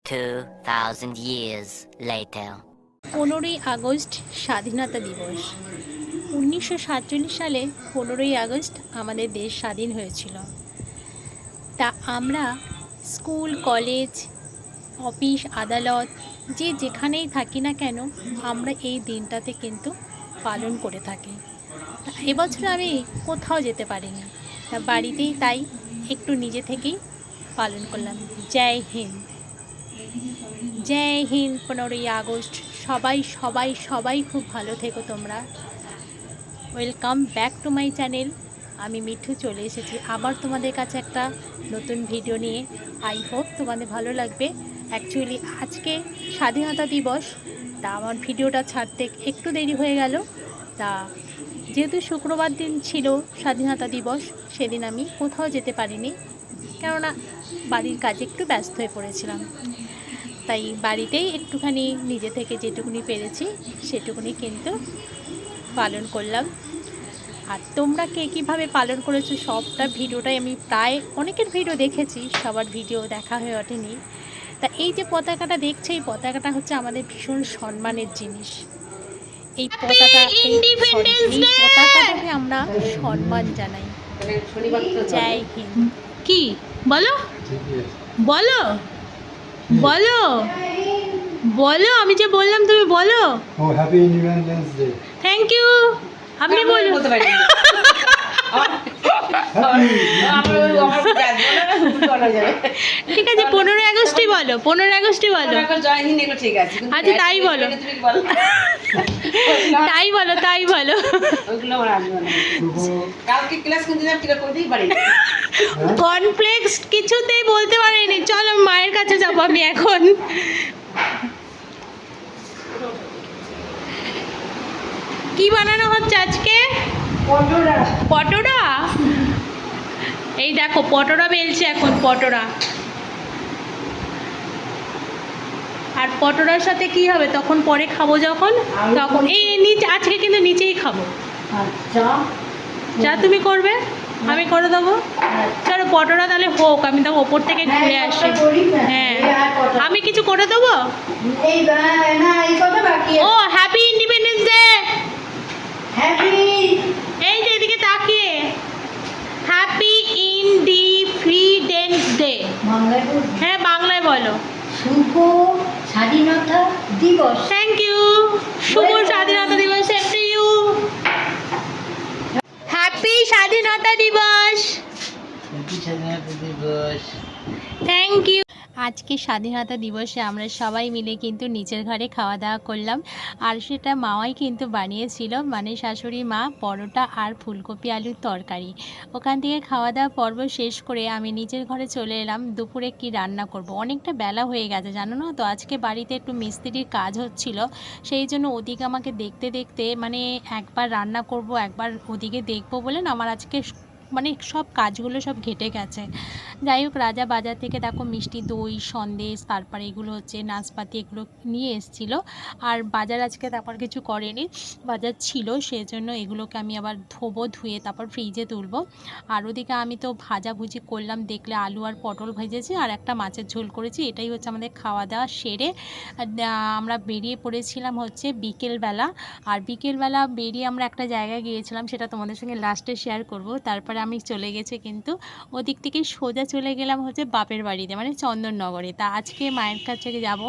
2000 years later. 15ই August স্বাধীনতা দিবস। 1947 সালে 15ই আগস্ট আমাদের দেশ স্বাধীন হয়েছিল। তা আমরা স্কুল, কলেজ, অফিস, আদালত যে যেখানেই থাকি না কেন, আমরা এই দিনটাতে কিন্তু পালন করে থাকি। এবছর আমি কোথাও যেতে পারিনি, তা বাড়িতেই তাই একটু নিজে থেকেই পালন করলাম। জয় হিন্দ, জয় হিন্দ। 15ই আগস্ট সবাই সবাই সবাই খুব ভালো থেকো তোমরা। Welcome back to my channel. আমি মিঠু চলে এসেছি আবার তোমাদের কাছে একটা নতুন ভিডিও নিয়ে। আই হোপ তোমাদের ভালো লাগবে। অ্যাকচুয়ালি আজকে স্বাধীনতা দিবস, তা আমার ভিডিওটা ছাড়তে একটু দেরি হয়ে গেল। তা যেহেতু শুক্রবার দিন ছিল স্বাধীনতা দিবস, সেদিন আমি কোথাও যেতে পারিনি, কেননা বাড়ির কাজে একটু ব্যস্ত হয়ে পড়েছিলাম। তাই বাড়িতেই একটুখানি নিজে থেকে যেটুকুনি পেরেছি সেটুকুনি কিন্তু পালন করলাম। আর তোমরা কে কীভাবে পালন করেছো সবটা ভিডিওটাই আমি প্রায় অনেকের ভিডিও দেখেছি, সবার ভিডিও দেখা হয়ে ওঠেনি। তা এই যে পতাকাটা দেখছো, এই পতাকাটা হচ্ছে আমাদের ভীষণ সম্মানের জিনিস। এই পতাকাটাকে আমরা সম্মান জানাই। জয় হিন্দ। কি বলো বলো বলো বলো, আমি যে বললাম তুমি বলো। ও happy independence day. Thank you. আপনি বলুন। ঠিক আছে, 15ই আগস্টই বলো, 15ই আগস্টই বলো। আচ্ছা তাই বলো, তাই বলো, তাই বলো। কনফ্লেক্স কিছুতেই বলতে পারিনি। চলো মায়ের কাছে যাবো আমি এখন। কি বানানো হচ্ছে আজকে? পটোড়া। এই দেখো পটোড়া বেলছে এখন, পটোড়া। আর পটোড়ার সাথে কি হবে তখন, পরে খাবো যখন, তখন এই নিচে আজকে কিন্তু নিচেই খাবো। যা তুমি করবে আমি করে দেবো। চলো পটোড়া তাহলে হোক, আমি তো ওপর থেকে ঘুরে আসি। হ্যাঁ, আমি কিছু করে দেবো। ও হ্যাপি ইন্ডিপেন্ডেন্স ডে। এই যে এদিকে তাকিয়ে, হ্যাপি ইন্ডিপেন্ডেন্স ডে। হ্যাঁ বাংলায় বলো। শুভ স্বাধীনতা দিবস। Thank you. শুভ স্বাধীনতা দিবস টু ইউ। হ্যাপি স্বাধীনতা দিবস। হ্যাপি স্বাধীনতা দিবস। Thank you. আজকে স্বাধীনতা দিবসে আমরা সবাই মিলে কিন্তু নিচের ঘরে খাওয়া দাওয়া করলাম। আর সেটা মামাই কিন্তু বানিয়েছিল, মানে শাশুড়ি মা, পরোটা আর ফুলকপি আলুর তরকারি। ওখান থেকে খাওয়া দাওয়া পর্ব শেষ করে আমি নিচের ঘরে চলে এলাম দুপুরে কি রান্না করব। অনেকটা বেলা হয়ে গেছে জানো না তো, আজকে বাড়িতে একটু মিস্ত্রির কাজ হচ্ছিল, সেই জন্য ওদিকে আমাকে দেখতে দেখতে মানে একবার রান্না করব একবার ওদিকে দেখবো বলে না আমার আজকে মানে সব কাজগুলো সব ঘেটে গেছে। যাই হোক, রাজা বাজার থেকে দেখো মিষ্টি দই, সন্দেশ, তারপরে এগুলো হচ্ছে নাশপাতি, এগুলো নিয়ে এসেছিলো। আর বাজার আজকে তারপর কিছু করেনি, বাজার ছিল, সেজন্য এগুলোকে আমি আবার ধোবো, ধুয়ে তারপর ফ্রিজে তুলবো। আর ওদিকে আমি তো ভাজাভুজি করলাম, দেখলে আলু আর পটল ভেজেছি আর একটা মাছের ঝোল করেছি। এটাই হচ্ছে আমাদের খাওয়া দাওয়া সেরে আমরা বেরিয়ে পড়েছিলাম হচ্ছে বিকেলবেলা। আর বিকেলবেলা বেরিয়ে আমরা একটা জায়গায় গিয়েছিলাম, সেটা তোমাদের সঙ্গে লাস্টে শেয়ার করব। তারপরে আমি চলে গেছি কিন্তু ওদিক থেকে সোজা চলে গেলাম হচ্ছে বাপের বাড়িতে, মানে চন্দননগরে। তা আজকে মায়ের কাছে যাব,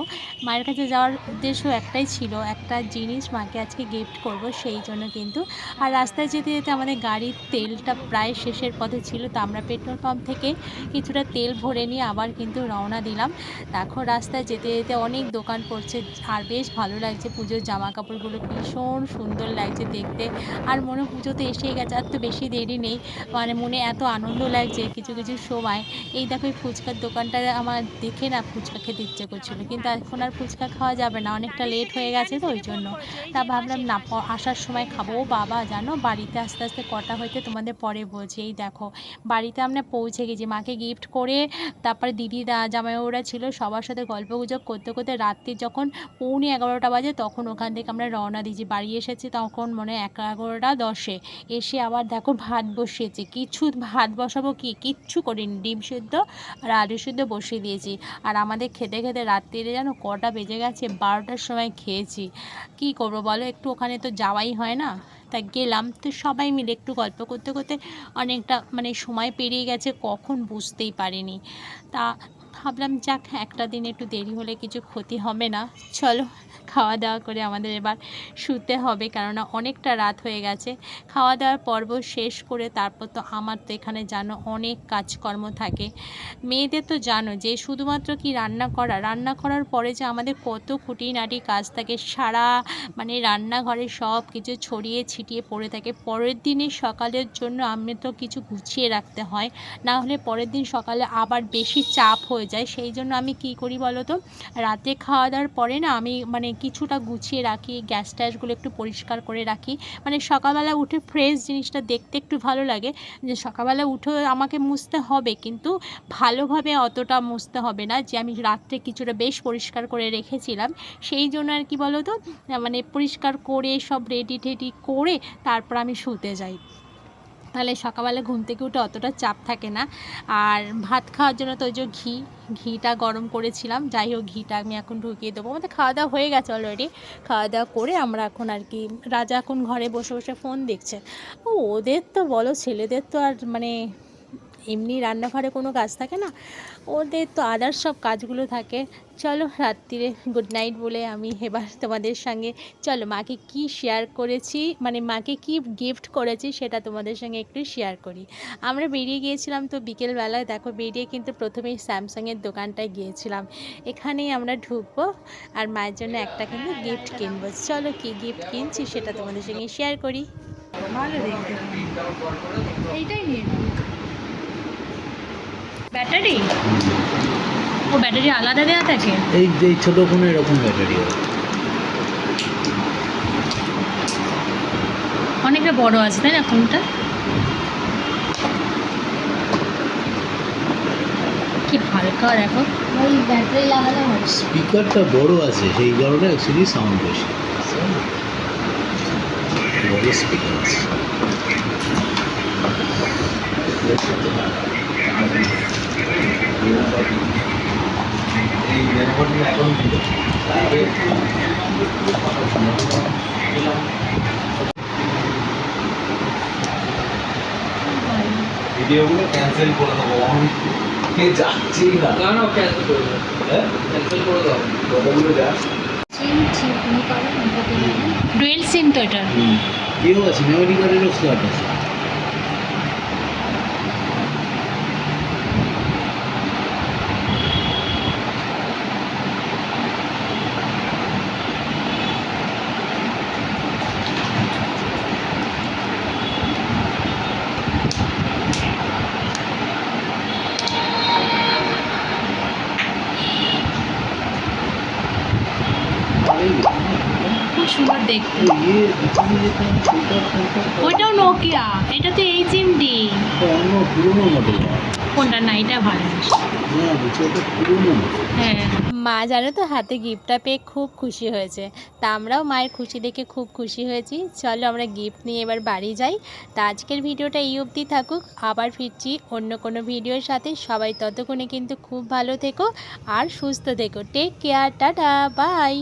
মায়ের কাছে যাওয়ার উদ্দেশ্য একটাই ছিল, একটা জিনিস মাকে আজকে গিফট করব, সেই জন্য কিন্তু। আর রাস্তায় যেতে যেতে আমাদের গাড়ির তেলটা প্রায় শেষের পথে ছিল, তো আমরা পেট্রোল পাম্প থেকে কিছুটা তেল ভরে নিয়ে আবার কিন্তু রওনা দিলাম। দেখো রাস্তায় যেতে যেতে অনেক দোকান পড়ছে আর বেশ ভালো লাগছে। পুজোর জামা কাপড়গুলো ভীষণ সুন্দর লাগছে দেখতে। আর মনে পুজো তো এসেই গেছে, আর তো বেশি দেরি নেই, মানে মনে এত আনন্দ লাগছে কিছু কিছু সময়। এই দেখো এই ফুচকার দোকানটা আমার দেখে না ফুচকা খেতে ইচ্ছে করছিল, কিন্তু এখন আর ফুচকা খাওয়া যাবে না, অনেকটা লেট হয়ে গেছে তো ওই জন্য। তা ভাবলাম না আসার সময় খাবো। ও বাবা জানো বাড়িতে আস্তে আস্তে কটা হইতে তোমাদের পরে বলছি। এই দেখো বাড়িতে আমরা পৌঁছে গেছি, মাকে গিফট করে তারপরে দিদি জামাইবাবুরা ছিল, সবার সাথে গল্পগুজব করতে করতে রাত্রি যখন 11:45 বাজে তখন ওখান থেকে আমরা রওনা দিয়েছি। বাড়ি এসেছি তখন মনে 11:10 এসে আবার দেখো ভাত বসিয়েছি, কিছু ভাত বসাবো কিচ্ছু করিনি, ডিম সিদ্ধ আর আলু সিদ্ধ বসিয়ে দিয়েছি। আর আমাদের খেতে খেতে রাত্রিরে যেন কটা বেজে গেছে, 12টার সময় খেয়েছি। কি করবো বলো, একটু ওখানে তো যাওয়াই হয় না, তা গেলাম। তো সবাই মিলে একটু গল্প করতে করতে অনেকটা মানে সময় পেরিয়ে গেছে, কখন বুঝতেই পারিনি। তা ভাবলাম যাক, একটা দিন একটু দেরি হলে কিছু ক্ষতি হবে না। চলো খাওয়া দাওয়া করে আমাদের এবার শুতে হবে, কেননা অনেকটা রাত হয়ে গেছে। খাওয়া দাওয়ার পর্ব শেষ করে তারপর তো আমার তো এখানে জানো অনেক কাজকর্ম থাকে। মেয়েদের তো জানো যে শুধুমাত্র কি রান্না করার পরে যে আমাদের কত খুঁটিনাটি কাজ থাকে, সারা মানে রান্নাঘরে সব কিছু ছড়িয়ে ছিটিয়ে পড়ে থাকে। পরের দিনে সকালের জন্য আমি তো কিছু গুছিয়ে রাখতে হয়, না হলে পরের দিন সকালে আবার বেশি চাপ হয়ে যায়। সেই জন্য আমি কি করি বলো তো, রাতে খাওয়া দাওয়ার পরে না আমি মানে কিছুটা গুছিয়ে রাখি, গ্যাস ট্যাসগুলো একটু পরিষ্কার করে রাখি। মানে সকালবেলা উঠে ফ্রেশ জিনিসটা দেখতে একটু ভালো লাগে, যে সকালবেলা উঠে আমাকে মুছতে হবে, কিন্তু ভালোভাবে অতটা মুছতে হবে না, যে আমি রাত্রে কিছুটা বেশ পরিষ্কার করে রেখেছিলাম। সেই জন্য আর কি বলো তো, মানে পরিষ্কার করে সব রেডি টেডি করে তারপর আমি শুতে যাই। তাহলে সকালবেলা ঘুম থেকে উঠে অতটা চাপ থাকে না। আর ভাত খাওয়ার জন্য তো ওই যে ঘিটা গরম করেছিলাম, যাই হোক ঘিটা আমি এখন ঢুকিয়ে দেবো। আমাদের খাওয়া দাওয়া হয়ে গেছে অলরেডি। খাওয়া দাওয়া করে আমরা এখন আর কি, রাজা এখন ঘরে বসে বসে ফোন দেখছে। ওদের তো বলো, ছেলেদের তো আর মানে এমনি রান্নাঘরে কোনো কাজ থাকে না, ওদের তো আদার্স সব কাজগুলো থাকে। চলো রাত্রিরে গুড নাইট বলে আমি এবার তোমাদের সঙ্গে, চলো মাকে কি শেয়ার করেছি, মানে মাকে কি গিফট করেছি সেটা তোমাদের সঙ্গে একটু শেয়ার করি। আমরা বেরিয়ে গিয়েছিলাম তো বিকেলবেলায়, দেখো বেরিয়ে কিন্তু প্রথমেই স্যামসাংয়ের দোকানটায় গিয়েছিলাম। এখানেই আমরা ঢুকবো আর মায়ের জন্য একটা কিন্তু গিফট কিনবো। চলো কি গিফট কিনছি সেটা তোমাদের সঙ্গে শেয়ার করি। ভালো দেখতে, এইটাই নিয়ে ব্যাটারি, ও ব্যাটারি আলাদা দেওয়া থাকে। এই ছোট ফোনে এরকম ব্যাটারি হয়, অনেকটা বড় আছে তাই না ফোনটা? কি হালকা দেখো। ওই ব্যাটারি লাগালে হবে। স্পিকারটা বড় আছে সেই কারণে অ্যাকচুয়ালি সাউন্ড বেশি, বড় স্পিকার আছে। ভিডিওগুলো ক্যান্সেল করে দেবো, আমি যাচ্ছি না। না ক্যান্সেল করে দেবো, হ্যাঁ ক্যান্সেল করে দাও কতগুলো যা। সিম ঠিক নেই, কারণ ওটাতে ডুয়েল সিম তো এটা। এও আছে, মেমোরি কার্ডেরও স্লট আছে। খুব সুন্দর দেখতে। ওইটাও নোকিয়া, এটা তো HMD। অন্য পুরোনো মডেল, কোনটা? না এটা ভালো। হ্যাঁ, মা জানো তো হাতে গিফটটা পেয়ে খুব খুশি হয়েছে, তা আমরাও মায়ের খুশি দেখে খুব খুশি হয়েছি। চলো আমরা গিফট নিয়ে এবার বাড়ি যাই। তা আজকের ভিডিওটা এই অবধি থাকুক, আবার ফিরছি অন্য কোনো ভিডিওর সাথে। সবাই ততক্ষণে কিন্তু খুব ভালো থেকো আর সুস্থ থেকো। Take care, tata, by.